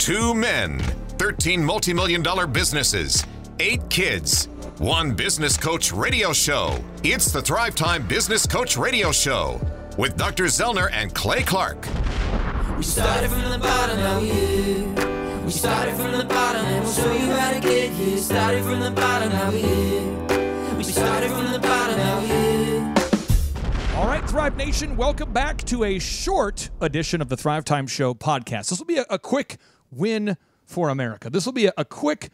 2 men, 13 multi-million-dollar businesses, 8 kids, 1 business coach radio show. It's the Thrivetime Business Coach Radio Show with Dr. Zellner and Clay Clark. We started from the bottom, now we're here. We started from the bottom, and we'll show you how to get here. Started from the bottom, now we're here. We started from the bottom, now we're here. All right, Thrive Nation, welcome back to a short edition of the Thrivetime Show podcast. This will be a quick win for America. This will be a quick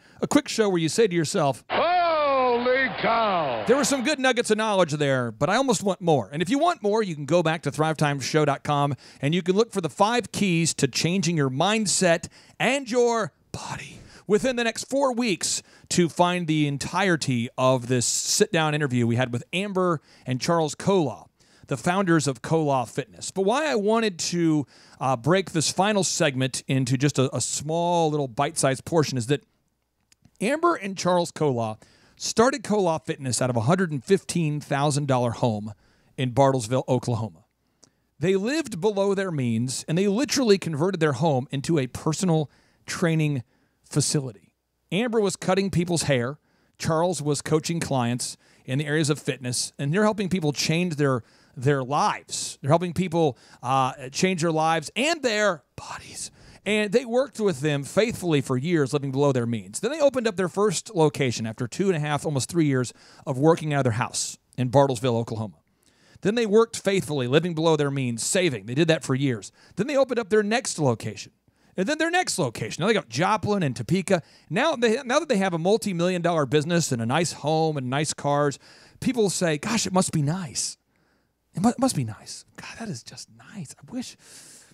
show where you say to yourself, "Holy cow!" There were some good nuggets of knowledge there, but I almost want more. And if you want more, you can go back to thrivetimeshow.com and you can look for the 5 keys to changing your mindset and your body within the next 4 weeks to find the entirety of this sit-down interview we had with Amber and Charles Kolaw, the founders of Kolaw Fitness. But why I wanted to break this final segment into just a small little bite-sized portion is that Amber and Charles Kolaw started Kolaw Fitness out of a $115,000 home in Bartlesville, Oklahoma. They lived below their means, and they literally converted their home into a personal training facility. Amber was cutting people's hair. Charles was coaching clients in the areas of fitness, and they're helping people change their lives. They're helping people change their lives and their bodies. And they worked with them faithfully for years, living below their means. Then they opened up their first location after 2.5, almost 3 years of working out of their house in Bartlesville, Oklahoma. Then they worked faithfully, living below their means, saving. They did that for years. Then they opened up their next location. And then their next location. Now they got Joplin and Topeka. Now that they have a multi-million-dollar business and a nice home and nice cars, people say, gosh, it must be nice. It must be nice. God, that is just nice. I wish.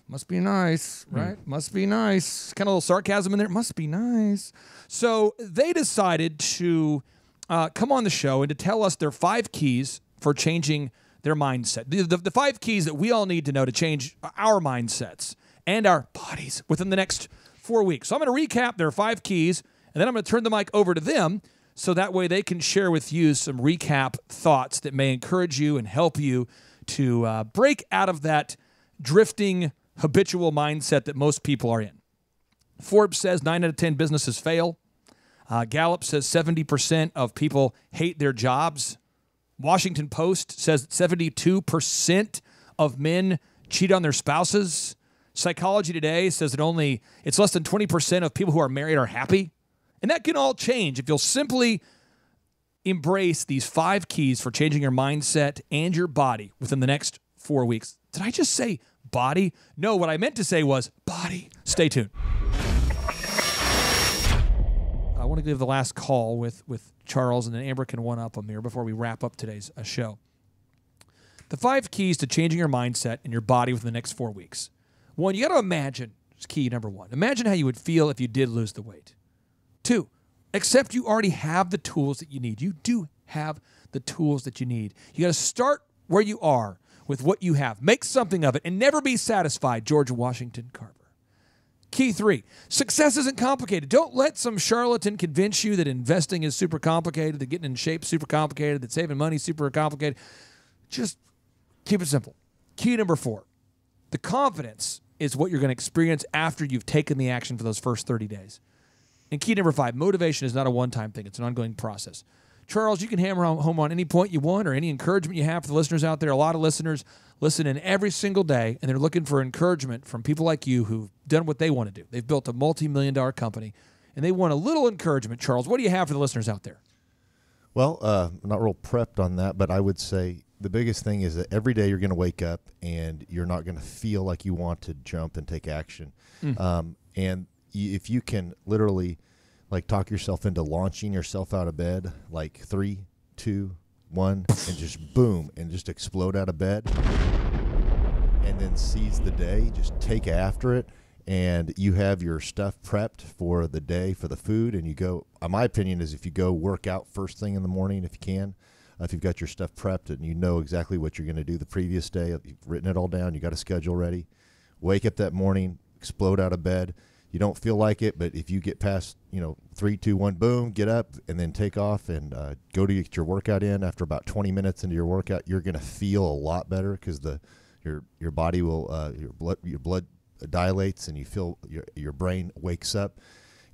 Must be nice, right? Must be nice. Kind of a little sarcasm in there. Must be nice. So they decided to come on the show and to tell us their 5 keys for changing their mindset. The 5 keys that we all need to know to change our mindsets and our bodies within the next 4 weeks. So I'm going to recap their 5 keys, and then I'm going to turn the mic over to them so that way they can share with you some recap thoughts that may encourage you and help you to break out of that drifting, habitual mindset that most people are in. Forbes says 9 out of 10 businesses fail. Gallup says 70% of people hate their jobs. Washington Post says 72% of men cheat on their spouses. Psychology Today says that it's less than 20% of people who are married are happy. And that can all change if you'll simply embrace these 5 keys for changing your mindset and your body within the next 4 weeks. Did I just say body? No, what I meant to say was body. Stay tuned. I want to give the last call with Charles, and then Amber can one-up him here before we wrap up today's show. The 5 keys to changing your mindset and your body within the next 4 weeks. 1, you got to imagine, it's key number 1, imagine how you would feel if you did lose the weight. 2, accept you already have the tools that you need. You do have the tools that you need. You got to start where you are with what you have. Make something of it and never be satisfied, George Washington Carver. Key 3, success isn't complicated. Don't let some charlatan convince you that investing is super complicated, that getting in shape is super complicated, that saving money is super complicated. Just keep it simple. Key number 4, the confidence is what you're going to experience after you've taken the action for those first 30 days. And key number 5, motivation is not a one-time thing. It's an ongoing process. Charles, you can hammer home on any point you want or any encouragement you have for the listeners out there. A lot of listeners listen in every single day, and they're looking for encouragement from people like you who've done what they want to do. They've built a multi-million-dollar company, and they want a little encouragement. Charles, what do you have for the listeners out there? Well, I'm not real prepped on that, but I would say the biggest thing is that every day you're going to wake up and you're not going to feel like you want to jump and take action. And if you can literally talk yourself into launching yourself out of bed, 3, 2, 1, and just boom, and just explode out of bed, and then seize the day, just take after it, and you have your stuff prepped for the day, for the food, and you go, my opinion is if you go work out first thing in the morning, if you can, if you've got your stuff prepped and you know exactly what you're going to do the previous day, you've written it all down, you got a schedule ready, wake up that morning, explode out of bed. You don't feel like it, but if you get past, 3, 2, 1, boom, get up and then take off and go to get your workout in. After about 20 minutes into your workout, you're going to feel a lot better because your body will your blood dilates and you feel your brain wakes up.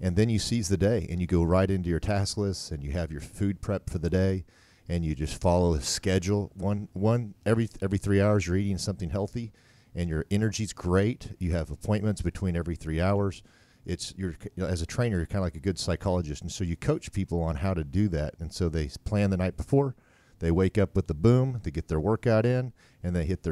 And then you seize the day and you go right into your task list and you have your food prep for the day and you just follow a schedule. Every 3 hours you're eating something healthy and your energy's great. You have appointments between every 3 hours. As a trainer, you're kind of like a good psychologist. And so you coach people on how to do that. And so they plan the night before. They wake up with the boom. They get their workout in and they hit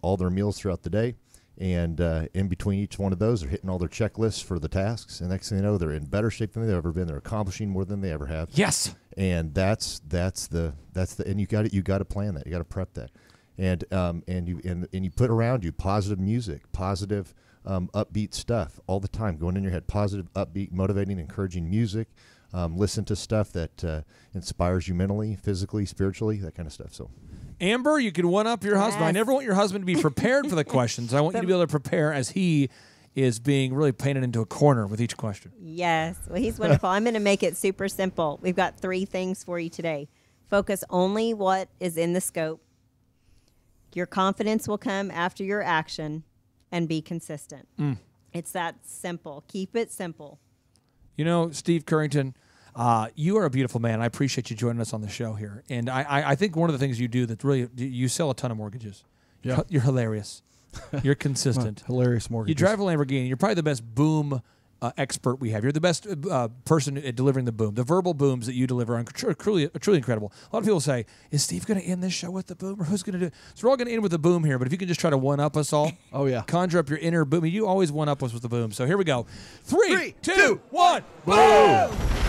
all their meals throughout the day. And in between each one of those, they're hitting all their checklists for the tasks. And next thing you know, they're in better shape than they've ever been. They're accomplishing more than they ever have. Yes. And that's the and you got to plan that. You got to prep that. And you put around you positive music, positive upbeat stuff all the time going in your head. Positive, upbeat, motivating, encouraging music. Listen to stuff that inspires you mentally, physically, spiritually, that kind of stuff. So. Amber, you can one-up your husband. I never want your husband to be prepared for the questions. I want you to be able to prepare as he is being really painted into a corner with each question. Yes. Well, he's wonderful. I'm going to make it super simple. We've got 3 things for you today. Focus only what is in the scope. Your confidence will come after your action, and be consistent. It's that simple. Keep it simple. You know, Steve Currington, you are a beautiful man. I appreciate you joining us on the show here. And I think one of the things you do that's really, you sell a ton of mortgages. Yeah. You're hilarious. You're consistent. Hilarious mortgages. You drive a Lamborghini. You're probably the best boom expert we have. You're the best person at delivering the boom. The verbal booms that you deliver are truly incredible. A lot of people say, is Steve going to end this show with the boom, or who's going to do it? So we're all going to end with the boom here, but if you can just try to one-up us all. Oh, yeah. Conjure up your inner boom. You always one-up us with the boom. So here we go. 3, 2, 1, boom!